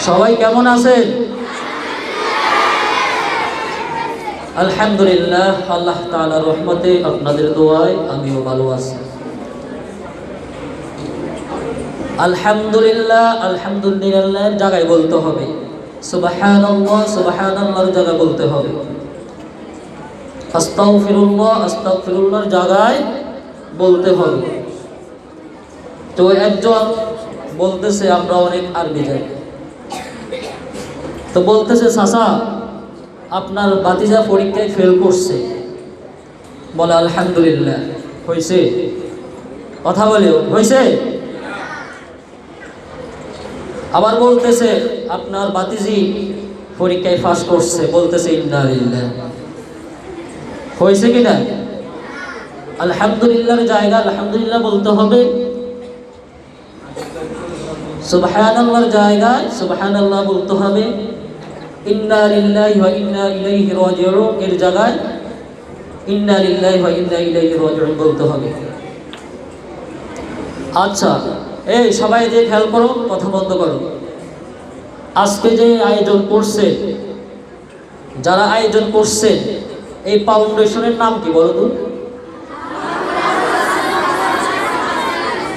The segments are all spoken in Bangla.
সবাই কেমন আছেন? আলহামদুলিল্লাহ, আল্লাহ তাআলার রহমতে আপনাদের দোয়ায় আমিও ভালো আছি। আলহামদুলিল্লাহ, আলহামদুলিল্লাহর জায়গায় বলতে হবে, সুবহানাল্লাহ সুবহানাল্লাহর জায়গায় বলতে হবে, আস্তাগফিরুল্লাহ আস্তাগফিরুল্লাহর জায়গায় বলতে হবে। তো একজন বলতেছে আমরা অনেক আরবি জানি, তো বলতেছে চাচা আপনার ভাতিজা পরীক্ষায় ফেল করছে। বলে আলহামদুলিল্লাহ। হয়েছে? কথা বলে হয়েছে? আবার বলতেছে আপনার ভাতিজি পরীক্ষায় পাস করছে। বলতেছে ইন্না লিল্লাহ। হয়েছে কিনা? আলহামদুলিল্লাহর জায়গা আলহামদুলিল্লাহ বলতে হবে, সুবহানাল্লাহর জায়গায় সুবহানাল্লাহ বলতে হবে, ইন্না লিল্লাহি ওয়া ইন্না ইলাইহি রাজিউন এর জায়গায় ইন্না লিল্লাহি ওয়া ইন্না ইলাইহি রাজিউন বলতে হবে। আচ্ছা, এই সবাই যে খেয়াল করো, কথা বন্ধ করো। আজকে যে আয়োজন করছে, যারা আয়োজন করছে এই ফাউন্ডেশনের নাম কি বলো তো?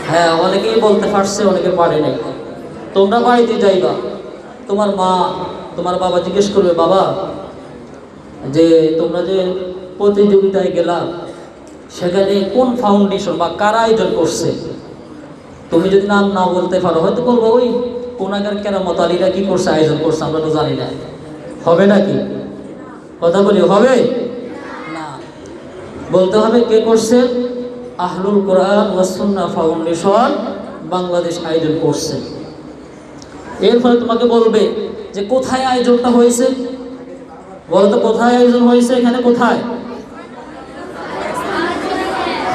হ্যাঁ, অনেকেই বলতে পারছে, অনেকে পারে নাই। তোমরা বাড়িতে যাইবা, তোমার মা তোমার বাবা জিজ্ঞেস করবে, বাবা যে তোমরা যে প্রতিযোগিতায় গেলা সেখানে কোন ফাউন্ডেশন বা কারা আয়োজন করছে? তুমি যদি নাম না বলতে পারো হয়তো বলবো ওই কোনাকার কেরামত আলীরা কি করছে, আয়োজন করছে, আমরা তো জানি না। হবে নাকি? কথা বলি হবে না, বলতে হবে কে করছে। আহলুল কোরআন ওয়াস সুন্নাহ ফাউন্ডেশন বাংলাদেশ আয়োজন করছে। এর ফলে তোমাকে বলবে যে কোথায় আয়োজনটা হয়েছে, বলতো কোথায় আয়োজন হয়েছে, এখানে কোথায়?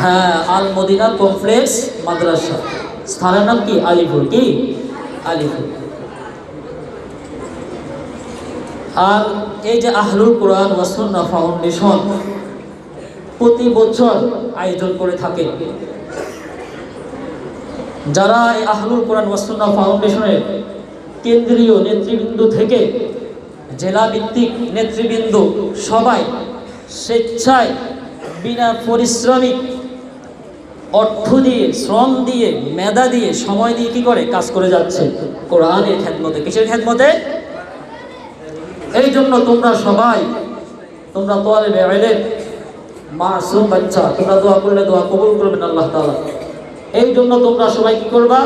হ্যাঁ, আল মদিনা কমপ্লেক্স মাদ্রাসা, স্থানের নাম কি? আলিপুর। কি আলিপুর। আর এই যে আহলুল কোরআন ওয়াস সুন্নাহ ফাউন্ডেশন প্রতি বছর আয়োজন করে থাকে। যারা এই আহলুল কোরআন ওয়াস সুন্নাহ ফাউন্ডেশনের কেন্দ্রীয় নেতৃবৃন্দ থেকে জেলা ভিত্তিক নেতৃবৃন্দ সবাই স্বেচ্ছায় বিনা পরিশ্রমিক অর্থ দিয়ে, শ্রম দিয়ে, মেধা দিয়ে, সময় দিয়ে কি করে কাজ করে যাচ্ছে কোরআনের খেদমতে। কিসের খেদমতে? এই জন্য তোমরা সবাই, তোমরা তালেবে ইলম মাসুম বাচ্চা, তোমরা দোয়া করলে দোয়া কবুল করবেন আল্লাহ তাআলা। এই জন্য তোমরা সবাই কি করবা?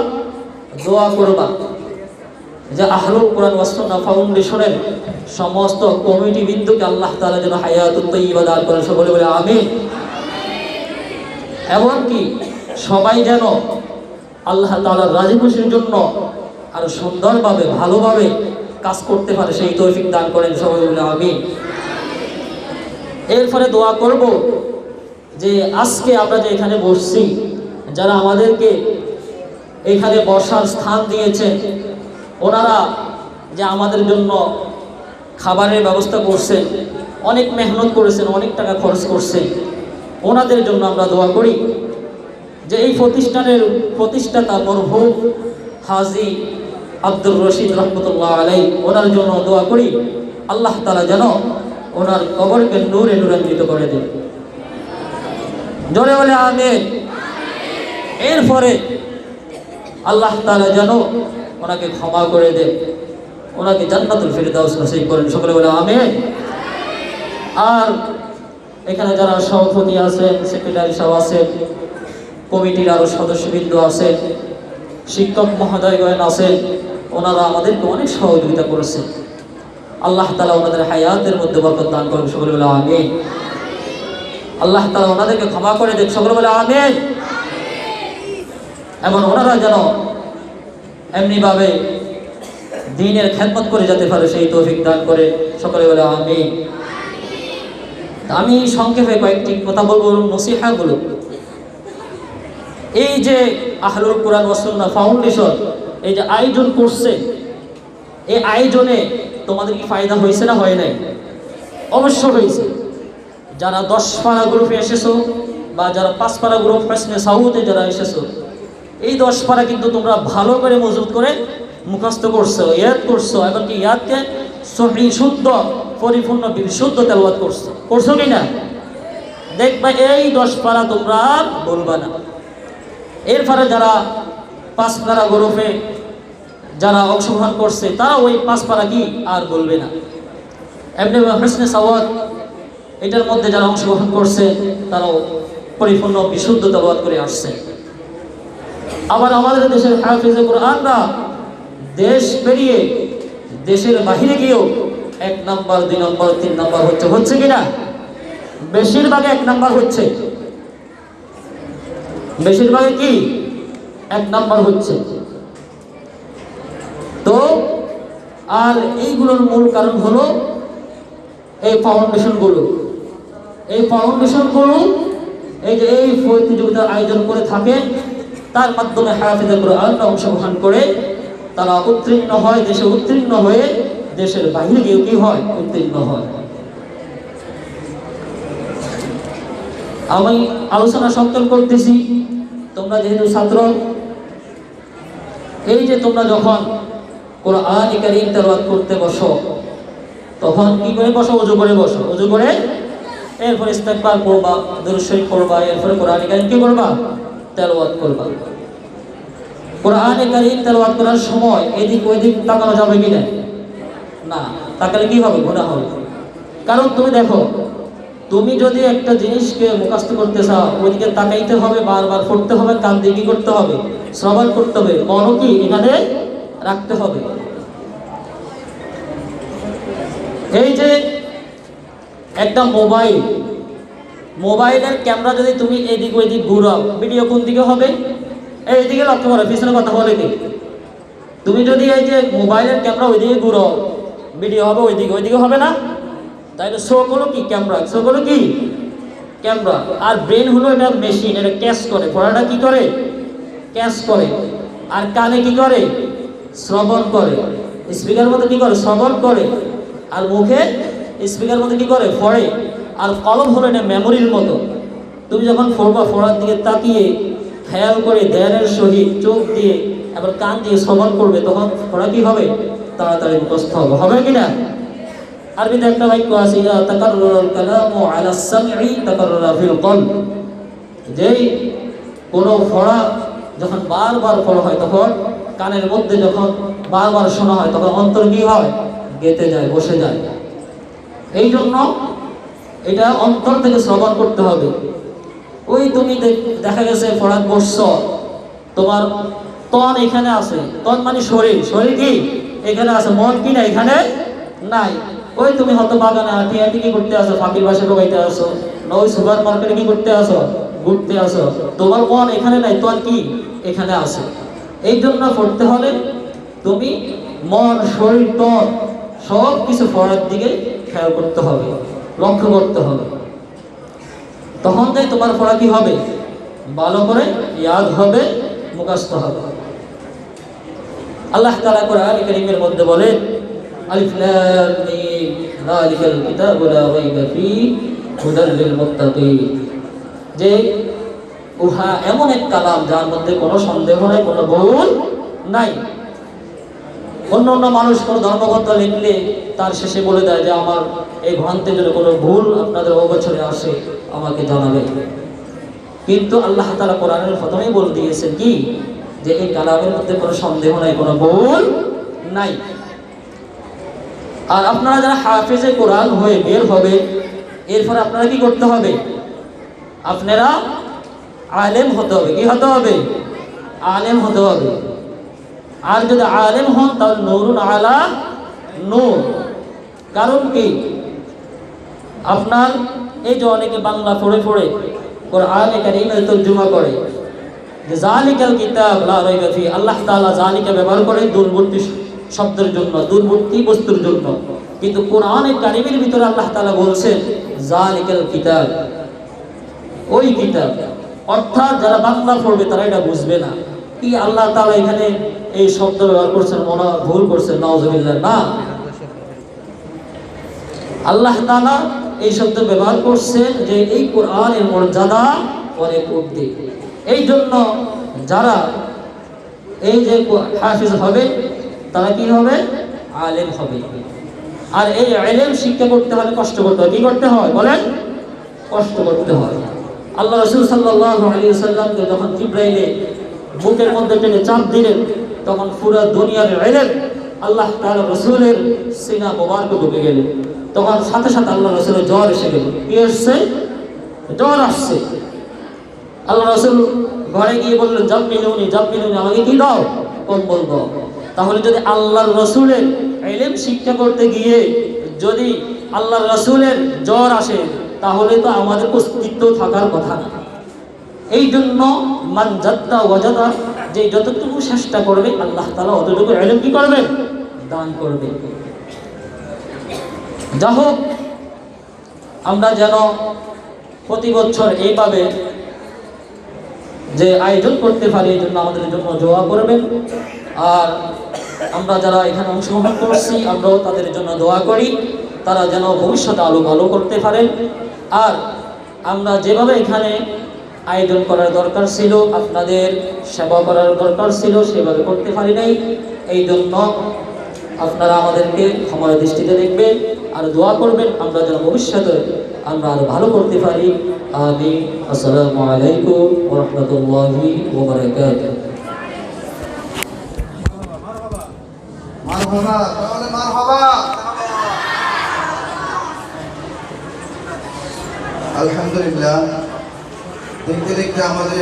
দোয়া করবা যে আহলুল কোরআন ওয়াস সুন্নাহ ফাউন্ডেশনের সমস্ত কমিটি বিন্দুকে আল্লাহ তাআলা যেন হায়াতুত তাইয়্যিবা দান করেন। সকলে বলে আমিন। এমনকি সবাই যেন আল্লাহ তাআলার রাজি খুশির জন্য আরো সুন্দরভাবে ভালোভাবে কাজ করতে পারে, সেই তৌফিক দান করেন। সবাই বলে আমিন। এর ফলে দোয়া করব যে আজকে আমরা যে এখানে বসছি, যারা আমাদেরকে এখানে বসার স্থান দিয়েছেন, ওনারা যে আমাদের জন্য খাবারের ব্যবস্থা করছেন, অনেক মেহনত করেছেন, অনেক টাকা খরচ করছেন, ওনাদের জন্য আমরা দোয়া করি যে এই প্রতিষ্ঠানের প্রতিষ্ঠাতা মরহুম হাজী আব্দুর রশিদ রহমতুল্লাহ আলাইহি, ওনার জন্য দোয়া করি আল্লাহ তাআলা যেন ওনার কবরকে নূরে নূরান্বিত করে দেন। জোরে বলে আমিন। এরপরে আল্লাহ তাআলা যেন ওনাকে ক্ষমা করে দেন, ওনাকে জান্নাতুল ফিরদাউস নসিব করেন। সকলে বলে আমিন। আর এখানে যারা সভাপতি আছেন, সেক্রেটারি সাহেব আছেন, কমিটির আরো সদস্যবৃন্দ আছেন, শিক্ষক মহোদয়গণ আছেন, ওনারা আমাদেরকে অনেক সহযোগিতা করেছেন। আল্লাহ তাআলা ওনাদের হায়াতের মধ্যে বরকত দান করেন। সকলে বলে আমিন। আল্লাহ তাআলা ওনাদেরকে ক্ষমা করে দেন। সকলে বলে আমিন। এবং ওনারা যেন এমনিভাবে দ্বীনের খেদমত করে যেতে পারে, সেই তৌফিক দান করে। সকলে বলে আমিন। আমি সংক্ষেপে কয়েকটি কথা বলবো, নসিহাগুলো। এই যে আহলুল কোরআন ওয়াস সুন্নাহ ফাউন্ডেশন এই যে আয়োজন করছে, এই আয়োজনে তোমাদের কি ফায়দা হয়েছে না হয় নাই? অবশ্য হয়েছে। যারা 10 পারা গ্রুপে এসেছো বা যারা 5 পারা গ্রুপ ফেসনে সাউথে যারা এসেছো, এই 10 পারা কিন্তু তোমরা ভালো করে মজবুত করে মুখস্থ করছো, ইয়াদ করছো, এমনকি ইয়াদকে সহি শুদ্ধ পরিপূর্ণ বিশুদ্ধ তেলাওয়াত করছো কি না? দেখবা এই 10 পারা তোমরা আর বলবা না। এরপরে যারা 5 পারা গ্রুপে যারা অংশগ্রহণ করছে তারা ওই 5 পারা কি আর বলবে না। এমনি হোসনে সাওয়াত এটার মধ্যে যারা অংশগ্রহণ করছে তারাও পরিপূর্ণ বিশুদ্ধ তেলাওয়াত করে আসছে। আবার আমাদের দেশের হাফেজে কোরআনরা দেশ পেরিয়ে দেশের বাহিরে গিয়েও 1 নাম্বার 2 নাম্বার 3 নাম্বার হচ্ছে কিনা? বেশিরভাগে 1 নাম্বার হচ্ছে, বেশিরভাগে কি 1 নাম্বার হচ্ছে। তো আর এইগুলোর মূল কারণ হলো এই ফাউন্ডেশনগুলো এই যে এই প্রতিযোগিতার আয়োজন করে থাকে, তার মাধ্যমে হাফেজে কোরআন অংশগ্রহণ করে তারা উত্তীর্ণ হয়, দেশে উত্তীর্ণ হয়ে দেশের বাইরে গিয়ে কি হয়? উত্তীর্ণ হয়। আমি আলোচনা সংকলন করতেছি, তোমরা যেহেতু ছাত্র, এই যে তোমরা যখন কোরআন কারীম তেলাওয়াত করতে বসো তখন কি করে বসো? ওযু করে বসো। ওযু করে এরপর ইস্তেগফার করবা, দুরূদ শরীফ পড়বা, এরপর কোরআন কারীম কি করবা? তেলাওয়াত করবা। কোরআন কারীম তেলাওয়াত করার সময় এদিক ওইদিক তাকানো যাবে কি না? না, তাকালে কি হবে? গুনাহ হবে। কারণ তুমি দেখো, তুমি যদি একটা জিনিসকে মুখস্থ করতে চাও ওইদিকে তাকাইতে হবে, বারবার পড়তে হবে, কান দিয়ে কি করতে হবে? শ্রবণ করতে হবে, মনও কি এখানে রাখতে হবে। এই যে একটা মোবাইলের ক্যামেরা যদি তুমি এদিক ওইদিক ঘুরাও, ভিডিও কোন দিকে হবে? এইদিকে লক্ষ্য করো, পিছনে কথা বলে কি? তুমি যদি এই যে মোবাইলের ক্যামেরা ওইদিকে ঘুরাও, ভিডিও হবে ওইদিকে হবে না? তাইলে চোখ হলো কি? ক্যামেরা। চোখ হলো কি? ক্যামেরা। আর ব্রেন হলো এটা মেশিন, এটা ক্যাচ করে, পড়াটা কি করে? ক্যাচ করে। আর কানে কি করে? শ্রবণ করে। স্পিকার মধ্যে কি করে? শ্রবণ করে। আর মুখে স্পিকার মধ্যে কি করে? পড়ে। আর কলম হলো এটা মেমোরির মতো, তুমি যখন পড়বা পড়ার দিকে তাকিয়ে খেয়াল করে ধ্যানের সহিত চোখ দিয়ে আবার কান দিয়ে শ্রবণ করবে, তখন পড়া কি হবে? তাড়াতাড়ি মুখস্থ হবে কি না? আরবিতে একটা বাক্য আছে, ইযা তাকাররারাল কালামু আলা সামঈ তাকাররারা ফিল কলব। যেই কোনো পড়া যখন বারবার পড়া হয় তখন কানের মধ্যে যখন বারবার শোনা হয় তখন অন্তর কি হয়? গেঁথে যায়, বসে যায়। এই জন্য এটা অন্তর থেকে শ্রবণ করতে হবে। ওই তুমি দেখা গেছে পড়ার বসছ, তোমার তন এখানে আছে, তন মানে শরীর কি এখানে আছে, মন কি না এখানে নাই। ওই তুমি হয়তো বাগানে হাঁটি কি করতে আসো? ফাঁকির বাসে ঢোকাইতে আসো, না ওই সুপার মার্কেটে কি করতে আসো? ঘুরতে আসো। তোমার মন এখানে নাই, তন কি এখানে আছে। এই জন্য পড়তে হলে তুমি মন, শরীর, তন সব কিছু পড়ার দিকে খেয়াল করতে হবে, লক্ষ্য করতে হবে। তখন তাই তোমার পড়া কি হবে? ভালো করে ইয়াদ হবে, মুখস্থ হবে। আল্লাহ তাআলা কোরআন কারীমের মধ্যে বলেন, আলিফ লাম মিম যালিকাল কিতাবু লা রাইবা ফীহি হুদাল লিল মুত্তাকিন। যে উহা এমন এক কালাম যার মধ্যে কোনো সন্দেহ নাই, কোনো ভুল নাই। অন্য মানুষ কোনো ধর্মগ্রন্থ লিখলে তার শেষে বলে দেয় যে আমার এই গ্রন্থে যদি কোনো ভুল আপনাদের অগোচরে আসে আমাকে জানাবেন। কিন্তু আল্লাহ তাআলা কোরআনের প্রথমেই বলে দিয়েছেন কি, যে এই কালামের মধ্যে কোনো সন্দেহ নাই, কোনো ভুল নাই। আর আপনারা যারা হাফেজে কোরআন হয়ে বের হবে, এরপরে আপনারা কি করতে হবে? আপনারা আলেম হতে হবে। কি হতে হবে? আলেম হতে হবে। আর যদি আলেম হন তাহলে নূরুন আলা নূর। কারণ কি, আপনার এই যে অনেকে বাংলা পড়ে কোরআনে কারীমের তরজমা করে যে যালিকাল কিতাব লা রাইবা ফি, আল্লাহ তাআলা যালিকা ব্যবহার করে দূরবর্তী শব্দের জন্য, দূরবর্তী বস্তুর জন্য। কিন্তু কোরআনে কারীমের ভিতরে আল্লাহ তাআলা বলছেন যালিকাল কিতাব, ওই কিতাব। অর্থাৎ যারা বাংলা পড়বে তারা এটা বুঝবে না কি আল্লাহ তাআলা এখানে এই শব্দ ব্যবহার করছেন, মনে ভুল করছেন, নাউযুবিল্লাহ। না, আল্লাহ তাআলা এই শব্দ ব্যবহার করছেন যে এই কোরআনের মর্যাদা অনেক অধিক। এই জন্য যারা এই যে হাফিজ হবে তারা কি হবে? আলেম হবে। আর এই ইলম শিক্ষা করতে হলে কষ্ট করতে হয়। কি করতে হয় বলেন? কষ্ট করতে হয়। আল্লাহ রাসূল সাল্লাল্লাহু আলাইহি ওয়াসাল্লামকে যখন জিবরাইলে বুকের মধ্যে টেনে চাপ দিলেন, তখন পুরো দুনিয়ার ইলম আল্লাহ তাআলা রাসূলের সিনা মোবারকে ঢুকে গেল। তখন সাথে সাথে আল্লাহ রাসূলের জ্বর এসে গেল। কি আসছে? জ্বর আসছে। আল্লাহ রাসূল ঘরে গিয়ে বললেন, জাম্মিলুনি জাম্মিলুনি, আমাকে কি দাও? কম্বল দাও। তাহলে যদি আল্লাহর রাসূলের ইলম শিক্ষা করতে গিয়ে যদি আল্লাহর রাসূলের জ্বর আসে, তাহলে তো আমাদের অস্তিত্ব থাকার কথা না। এই জন্য মান জাদ্দা ওয়াজাদা, যে যতটুকু চেষ্টা করবে আল্লাহ তাআলা অতটুকু ইলম কি করবেন? দান করবে। যা হোক, আমরা যেন প্রতি বছর এইভাবে যে আয়োজন করতে পারি, এই জন্য আমাদের জন্য দোয়া করবেন। আর আমরা যারা এখানে অংশগ্রহণ করছি, আমরাও তাদের জন্য দোয়া করি, তারা যেন ভবিষ্যতে আলো ভালো করতে পারেন। আর আমরা যেভাবে এখানে আয়োজন করার দরকার ছিল, আপনাদের সেবা করার দরকার ছিল, সেভাবে করতে পারি নাই। এই জন্য আপনারা আমাদেরকে ক্ষমার দৃষ্টিতে দেখবেন আর দোয়া করবেন, আমরা যেন ভবিষ্যতে আমরা আরো ভালো করতে পারি। আমিন। আসসালামু আলাইকুম ওয়া রাহমাতুল্লাহি ওয়া বারাকাতুহু। মারহাবা, তাহলে মারহাবা। আলহামদুলিল্লাহ, দেখতে দেখতে আমাদের